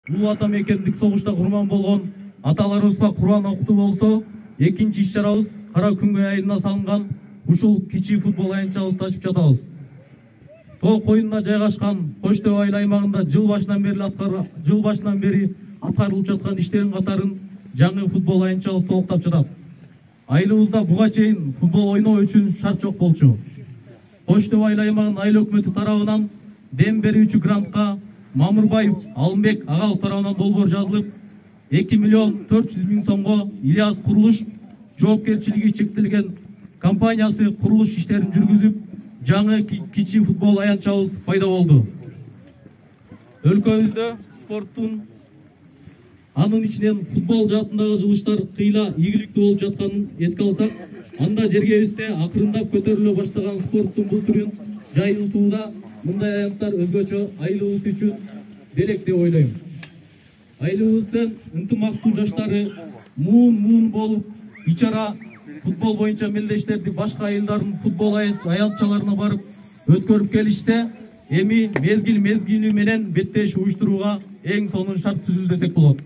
Улуу ата мекендик согушта курман болгон аталарыбызга Кур'ан окутуу болсо, экинчи иш-чарабыз Кара күнгөй айылына салынган ушул кичи футбол аянтчабызды ачып жатабыз. Тоо коюнуна жайгашкан Кош Төө айыл аймагында жыл башынан бери аткарылып жаткан иштердин катарын жаңы футбол аянтчабыз толуктап жатат. Айылыбызда буга чейин футбол ойноо үчүн шарт жок болчу. Кош Төө айыл аймагынын айыл өкмөтү тарабынан дем берүүчү грантка Мамырбаев Алымбек агабыз тарабынан долбоор жазылып, 2 миллион 400 миң сомго Ильяс курулуш жоопкерчилиги чектелген компаниясы курулуш иштерин жүргүзүп, жаңы кичи футбол аянтчабыз пайда болду. Өлкөбүздө спорттун анын ичинен футбол жаатындагы жылыштар кыйла ийгиликтүү болуп жатканын эске алсак, анда жергебизде акырындап көтөрүлө баштаган спорттун бул түрүн жайылтууда мындай аянттар өзгөчө айылыбыз үчүн белек деп ойлойм. Айылыбыздын ынтымактуу жаштары муун болуп, ичара футбол боюнча мелдештерди башка айылдардын футбол аянтчаларына барып өткөрүп келишсе, эми мезгили менен беттеш уюштурууга эң сонун шарт түзүлдү десек болот.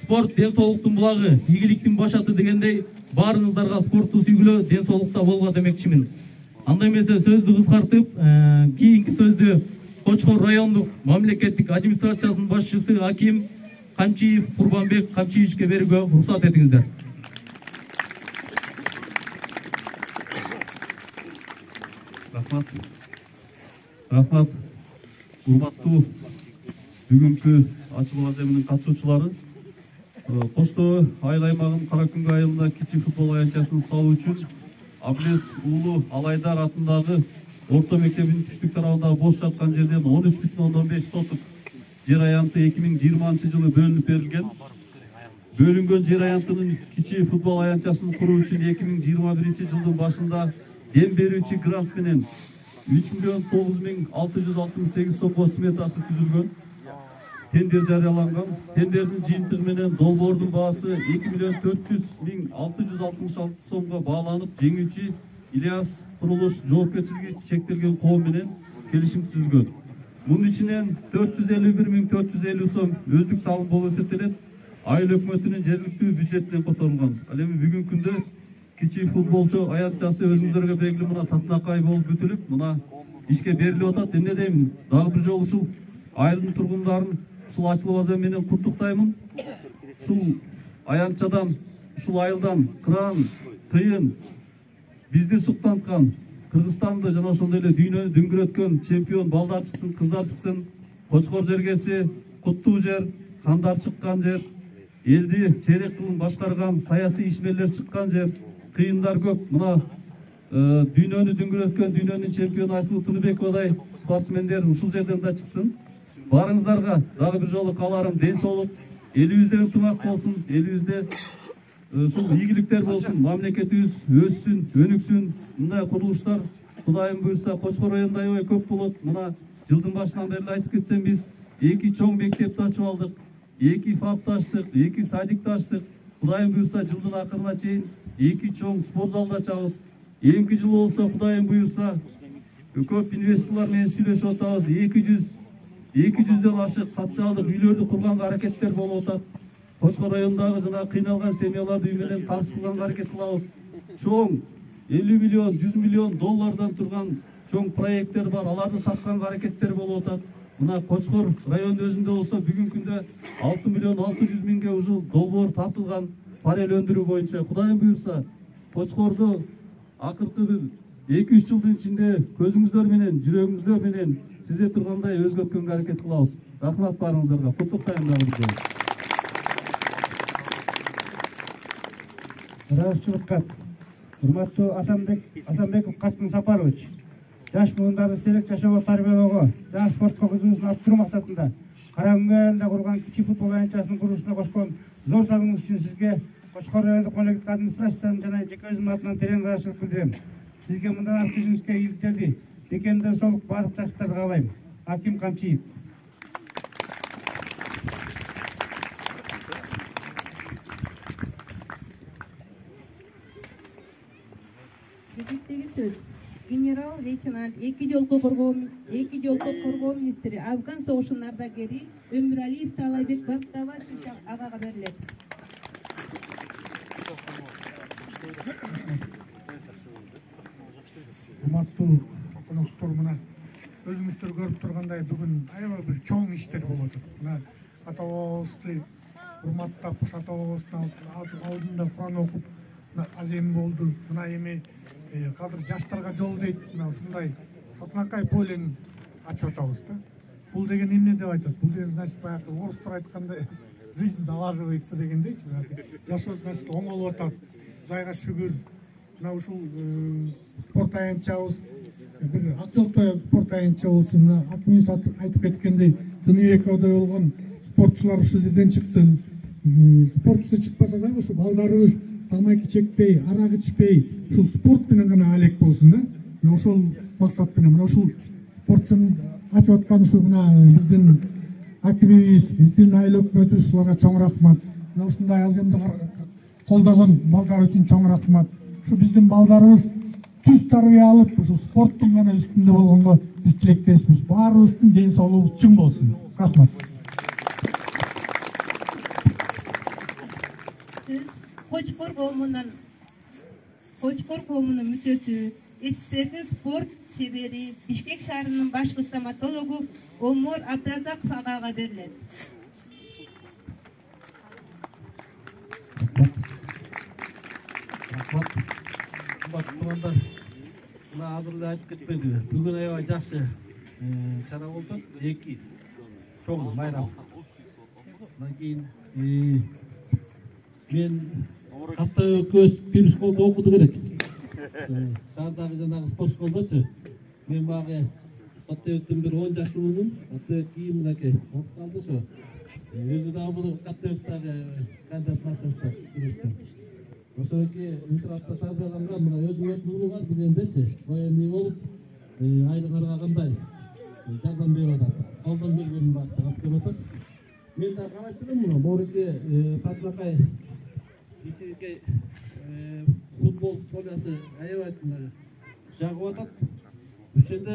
Спорт ден соолуктун булагы, ийгиликтин башаты дегендей, баарыңыздарга спортту сүйгүлө, ден соолукта болго демекчимин. Андай эмесе сөздү кыскартып, кийинки сөздү Кочкор райондук мамлекеттик администрациясынын башчысы Аким Камчиев Курбанбек Камчиевичке берүүгө уруксат этиңиздер. Рахмат. Урматтуу бүгүнкү ачылуу аземинин катышуучулары, Кош Төө айыл аймагынын Кара күнгөй айылында кичи футбол аянтчасын салуу үчүн Аблес уулу Алайдар атындагы орто мектебинин түштүк тарабындагы бош жаткан жерден 13,5 сотук жер аянты 2020 жылы бөлүнүп берилген. Бөлүнгөн жер аянтынын кичи футбол аянтчасын куруу үчүн 2021 жылдын башында дем берүүчү грант менен 3,9,668 сомго сметасы түзүлгөн. Тендер жарыяланган. Тендердин жыйынтыгы менен долбоордун баасы 2,400,666 сомго бааланып, жеңүүчү Ильяс курулуш жоопкерчилиги чектелген коом менен келишим түзүлгөн. Мунун ичинен 451,450 сом өздүк салым болуп эсептелет. Айыл өкмөтүнүн жергиликтүү бюджетинен которулган. Ал эми бүгүнкү күндө кичи футболчу аянтчасы өзүңүздөргө белгилүү мына татынакай болуп бүтүлүп, мына ишке берилип атат. Эмне дейм, дагы бир жолу ушул айылдын тургундарын ушул ачылуу азем менен куттуктаймын. Ушул аянтчадан, ушул айылдан кыран, тыйын бизди суктанткан, Кыргызстанды жана ошондой эле дүйнөнү дүңгүрөткөн чемпион балдар чыксын, кыздар чыксын. Кочкор жергеси куттуу жер, сандар чыккан жер, элди черек кылын башкарган саясий ишмерлер чыккан жер, кыйындар көп. Мына дүйнөнү дүңгүрөткөн дүйнөнүн чемпиону Айсулуу Тунубековадай спортсмендер ушул жерден да чыксын. Барыңыздарга дагы бир жолу кааларым ден соолук, элибизде ынтымак болсун, элибизде ушул ийгиликтер болсун, мамлекетибиз өссүн, өнүксүн. Мындай курулуштар Кудайым буйрса Кочкор районунда аябай көп болот. Мына жылдын башынан бери айтып кетсем, биз 2 чоң мектепти ачып алдык, 2 фабты ачтык, 2 садикти ачтык. Кудайым буйрса жылдын акырына чейин 2 чоң спорт залды ачабыз. Эмки жыл болсо Кудайым буйрса көп инвесторлор менен сүйлөшүп атабыз. 200ден ашык социалдык үйлөрдү курганга аракеттер болуп атат. Кочкор районундагы жана кыйналган семьяларды үй менен табыс кылганга аракет кылабыз. Чоң 50 миллион, 100 миллион доллардан турган чоң проекттер бар. Аларды тапканга аракеттер болуп атат. Мына Кочкор районунун өзүндө болсо бүгүнкү күндө 6 миллион 600 миңге ушул долбоор тартылган парел өндүрүү боюнча. Кудайым буйрса Кочкорду акыркы 2-3 жылдын ичинде көзүңүздөр менен, жүрөгүңүздөр менен сизе тургандай өзгөрткөнгө аракет кылабыз. Рахмат барыңыздарга. Куттуктайм дагы бир жолу. Разычылыкка урматтуу Асанбеков Качкын Сапарович, жаш буындарды селек жашоого тарбиялоого жана спортко көзүмүздүн арттыруу максатында Кара күнгөй айылында курулган кичи футбол аянтчасынын курулушуна кошкон зор салымыңыз үчүн сизге Кочкор райондук мамлекеттик администрациянын жана жеке өзүмдүн атынан терең ыраазычылык билдирем. Сизге мындан аркы ишиңизге ийгиликтерди, бекемден соолук баардык жакшылыктарды каалайм. Аким Камчиев. Кезектеги сөз генерал-лейтенант, эки жолку коргоо министри, Афган согушунун ардагери Өмүралиев Таалайбек Бактабасович агага берилет. Урматтуу коноктор, мына өзүңүздөр көрүп тургандай бүгүн аябай бир чоң иштер болуп атат. Мына ата бабабызды урматтап, ата бабабыздын алдында Куран окуп, азем болду. Мына эми азыр жаштарга жол дейт, мына ушундай Татынакай полен ачып атабыз да. Бул деген эмне деп айтат? Бул деген значит баягы орустар айткандай жизнь налаживается дегендейчи. Жашоо значит оңолуп атат. Кудайга шүгүр. Мына ушул спорт аянтчабыз бир ак жолтой спорт аянтча болсун. Мына Акмиз айтып кеткендей, Тыныбековдой болгон спортчулар ушул жерден чыксын. Спортчу чыкпаса дагы ушу балдарыбыз тамаки чекпей, арак ичпей, ушул спорт менен гана алек болсун да. Мына ошол максат менен, мына ушул спортчунун ачып аткан ушул мына биздин акимибиз, биздин айыл өкмөтүбүз уларга чоң рахмат. Мына ушундай аземди колдогон балдар үчүн чоң рахмат. Ушу биздин балдарыбыз түз тарбия алып, ушу спорттун гана үстүндө болгонго биз тилектеспиз. Баарыбыздын ден соолугубуз чың болсун. Рахмат. Кочкор коомунун мүчөсү, СССРдин спорт шебери, Бишкек шаарынын башкы стоматологу Омор Абдразаков агага берилет. Рахмат. Мына азыр эле айтып кетпеди. Бүгүн аябай жакшы чара болду. Эки чоң майрам. Андан кийин мен катта көз бир школда окуду керек. Шаардагы жанагы спорт школдочу. Мен багы каттабектен бир 10 жаштуумун. Каттабек кийин мынакей окуп калды ошо. Өзү дагы бул каттабектагы кандидат мастер. Ошоки интернатта тарбияланган, мына өзүнүн уулу бар дегендечи. Военный болуп, айлык кандай жардам берип атат. Колдон келгенин баары алып келип атат. Мен да карап турдум муну, Морике Татынакай кичинекей футбол полясы аябай жагып атат. Ошондо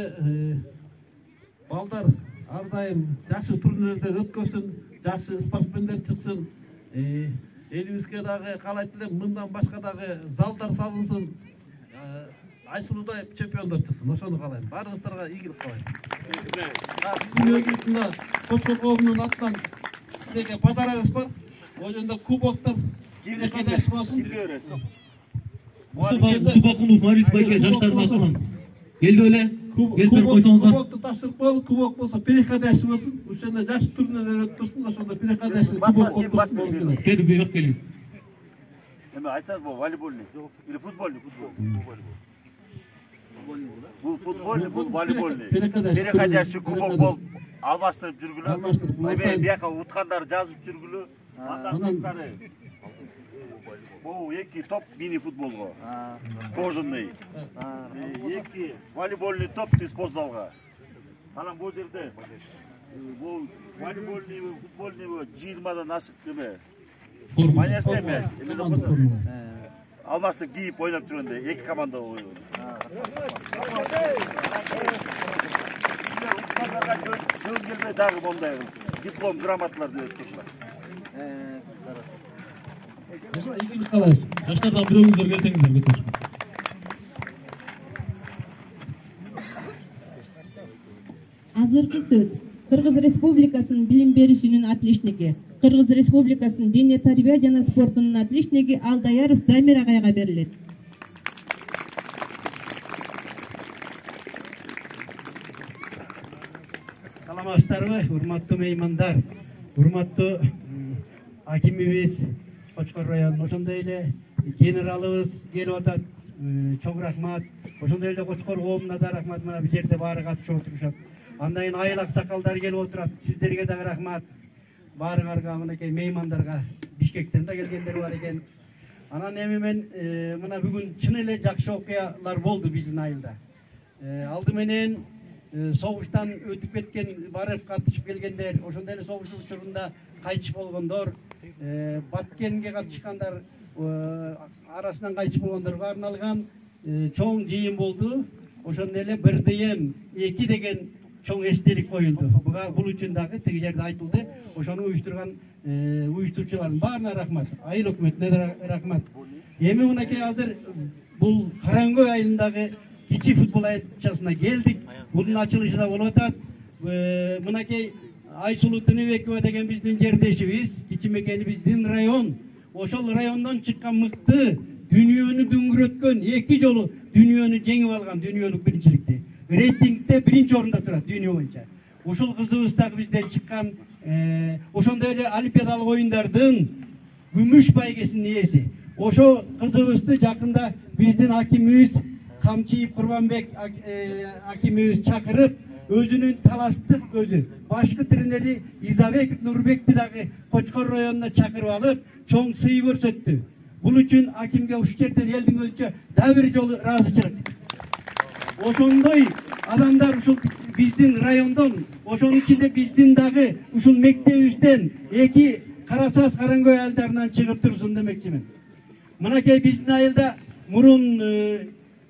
балдар ар дайым жакшы турнирлерде өткөрсүн, жакшы спортсмендер чыксын. Элибизге дагы каалайт элем, мындан башка дагы залдар салынсын. Айсулуудай чемпиондор чыксын. Ошону каалайм. Баарыңыздарга ийгилик каалайм. Күнөөбүздүн Кочкор коомунун атынан сизге подарагыбыз бар. Ошондо кубоктор кимге кадаш болсун. Субакулов Марис байке жаштардын атынан. Келди эле. Келип койсоңуздар. Кубокту тапшырып коелу. Кубок болсо переходящий болсун. Ошондо жаш турнирлер өткөрсүн. Ошондо переходящий кубок болсун. Келип бирок келиңиз. Эме айтсаңыз бул волейбольный или футбольный? Бул футбольный, бул волейбольный. Переходящий кубок болуп алмаштырып жүргүлө. Эме бияка уткандар жазып жүргүлө. Андан бул эки топ мини футболго. Кожаный. Эки волейбольный топ спортзалга. Анан бул жерде бул волейбольный, футбольный 20дан ашык эме. Понятно эме? Алмаштык кийип ойнап жүргөндө эки команда ойнойт. Жөн келбей дагы мондай диплом, грамоталарды өткөрүшөт. Ийгилик каалайбыз. Жаштардан бирөөңүздөр келсеңиздер көтөрүшкө. Азыркы сөз Кыргыз Республикасынын билим берүүчүнүн отличниги, Кыргыз Республикасынын дене тарбия жана спортунун отличниги Алдаяров Замир агайга берилет. Саламатсыздарбы, урматтуу меймандар, урматтуу акимибиз, Кочкор районунун ошондой эле генералыбыз келип атат. Чоң рахмат. Ошондой эле Кочкор коомуна да рахмат. Мына бул жерде баары катышып отурушат. Андан кийин айыл аксакалдар келип отурат. Сиздерге дагы рахмат. Баарыңарга, мынакей меймандарга, Бишкектен да келгендер бар экен. Анан эми мен мына бүгүн чын эле жакшы окуялар болду биздин айылда. Алды менен согуштан өтүп кеткен, барып катышып келгендер, ошондой эле согуш учурунда кайтыш болгондор, Баткенге катышкандар арасынан кайтыш болгондорго арналган чоң жыйын болду. ошондой эле 1/2 деген чоң эстелик коюлду. Бул үчүн дагы тиги жерде айтылды. Ошону уюштурган уюштуруучулардын баарына рахмат. Айыл өкмөтүнө да рахмат. Эми мынакей азыр бул Караңгөй айылындагы кичи футбол аянтчасына келдик. Bunun açılışı da olatat. Mınakey Aysulu Tınıvekova деген биздин жердешибиz, кичи мекени биздин район. Ошол райондон чыккан мыкты дүйнөнү дүңгүрөткөн 2 жолу дүйнөнү жеңип алган дүйнөлүк биринчиликти. Рейтингде 1-чи орунда турат дүйнө боюнча. Ошол кызыбыз дагы бизден чыккан, ошондой эле олимпиадалык оюндардын күмүш байгесинин ээси. Ошо кызыбызды жакында биздин акимибиз Камчиев Курбанбек акимибиз чакырып, өзүнүн таластык өзү башкы тренери Изабеков Нурбекти дагы Кочкор районуна чакырып алып, чоң сый көрсөттү. Бул үчүн акимге ушул жерден элдин өзүнчө дагы бир жолу ыраазычылык. Ошондой адамдар ушул биздин райондон, ошонун ичинде биздин дагы ушул мектебибизден 2 Карасаз Караңгөй айылдарынан чыгып турсун демекчимин. Мынакей биздин айылда мурун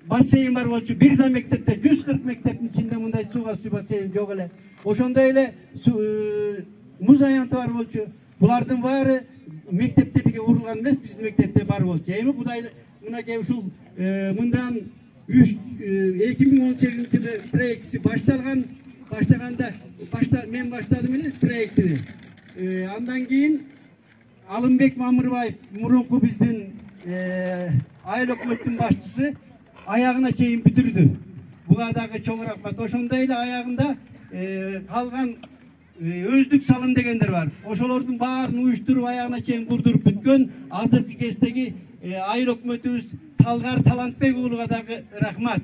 бассейн бар болчу, бир да мектепте 140 мектептин ичинде мындай сууга суу бассейн жок эле. Ошондой эле муз аянты бар болчу. Булардын баары мектептерге урулган эмес, биздин мектепте бар болчу. Эми Кудай мынакей ушул мындан 2018-жылы проектиси баштаганда мен баштадым эле проектини. Андан кийин Алымбек Мамырбаев мурунку биздин айыл өкмөттүн башчысы аягына чейин бүтүрдү. Буга дагы чоң рахмат. Ошондой эле аягында калган өздүк салым дегендер бар. Ошолордун баарын уюштуруп аягына чейин курдуруп бүткөн азыркы кездеги айыл өкмөтүбүз Талгар Талантбек уулуга дагы рахмат.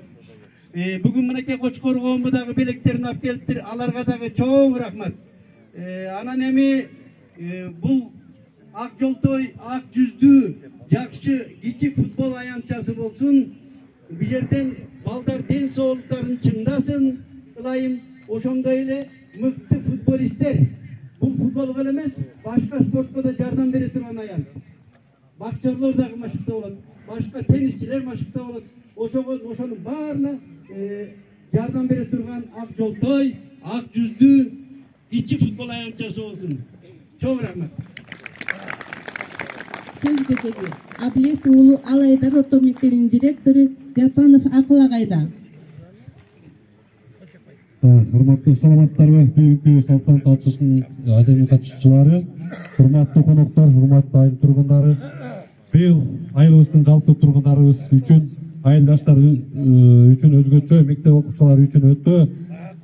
Бүгүн мынакей Кочкор коому дагы белектерин алып келиптир. Аларга дагы чоң рахмат. Анан эми бул ак жолтой, ак жүздүү, жакшы кичи футбол аянтчасы болсун. Бул жерден балдар ден соолуктарын чыңдасын ылайым. Ошондой эле мыкты футболисттер. Бул футболго эле эмес, башка спортко да жардам бере турган аян. Боксерлор дагы машыкса болот, башка теннисчилер машыкса болот. Ошонун баарына жардам бере турган ак жолтой, ак жүздүү кичи футбол аянтчасы болсун. Чоң рахмат. Сөздөгү Аблес уулу Алайдар орто мектебинин директору Жапанов Акыл агайда. Урматтуу саламатсыздарбы? Бүгүнкү салтанат ачышынын аземий катышуучулары, урматтуу коноктор, урматтуу айыл тургундары, быйыл айылыбыздын жалпы тургундарыбыз үчүн, айылдаштар үчүн өзгөчө, мектеп окуучулары үчүн өтө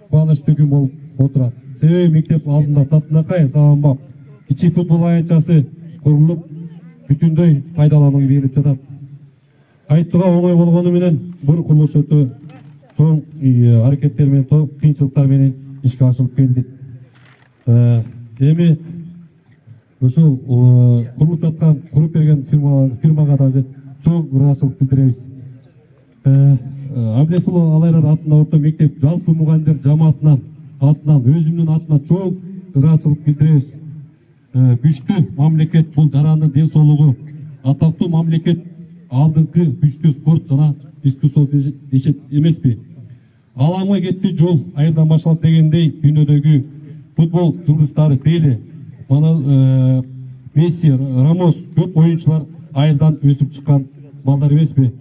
кубанычтуу күн болуп отурат. Себеби мектеп алдында Татынакай Заманбап кичи футбол аянтчасы курулуп, бүтүндөй пайдаланууга берилип жатат. Айттууга оңой болгону менен бул курулуш өтө чоң аракеттер менен, кыйынчылыктар менен ишке ашырылып келди. Эми ушул курулуп жаткан, куруп берген фирмага дагы чоң ыраазычылык билдиребиз. Аблес уулу Алайдар атында орто мектеп жалпы мугалимдер жамаатынын атынан, өзүмдүн атынан чоң ыраазычылык билдиребиз. Күчтүү мамлекет бул жарандын ден соолугу, атактуу мамлекет алдыңкы күчтүү спорт жана искусство дешет эмеспи? Алаңга кетти жол айылдан башталат дегендей, дүйнөдөгү футбол жылдыздары Пеле, Месси, Рамос көп оюнчулар айылдан өсүп чыккан балдар эмеспи?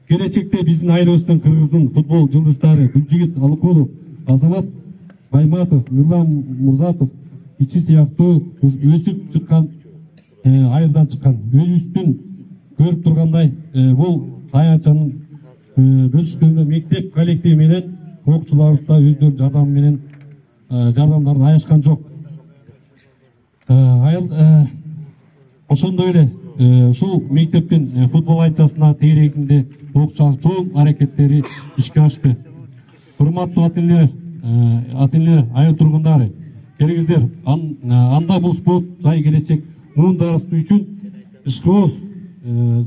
Келечекте биздин айылыбыздын кыргыздын футбол жылдыздары Гүлжигит Алыкулов, Азамат Байматов, Нурлан Мурзатов ичи сыяктуу өсүп чыккан айылдан чыккан. Өзүбүздүн көрүп тургандай, бул аянтчанын бөлүшкөндө мектеп коллективи менен окуучуларыбыз да өздөрүнүн жардамы менен жардамдарын аяшкан жок. Ошондой эле ушул мектептин футбол аянтчасына тегерегинде окуучулардын чоң аракеттери ишке ашты. Урматтуу ата-энелер, айыл тургундары, келиңиздер, анда бул спорт жай келечек муундарыбыз үчүн, ишкыбыз,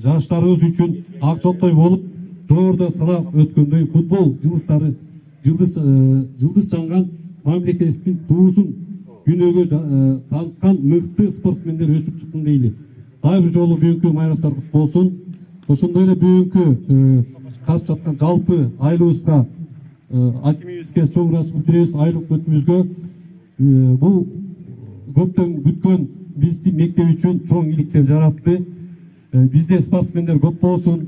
жаштарыбыз үчүн ак жолтой болуп, жогоруда санап өткөндөй футбол жылдыздары, жылдыз жанган мамлекеттин туусун күнөөгө таанткан мыкты спортсмендер өсүп чыксын дейли. Дагы бир жолу бүгүнкү майрамыңыздар куттуу болсун. Ошондой эле бүгүнкү катышып аткан жалпы айылыбызга акимибизге чоң ыраазычылык билдиребиз айрылып өтүүбүзгө. Бул көптөн күткөн биздин мектеп үчүн чоң иликтер жаратты. Бизде спортсмендер көп болсун.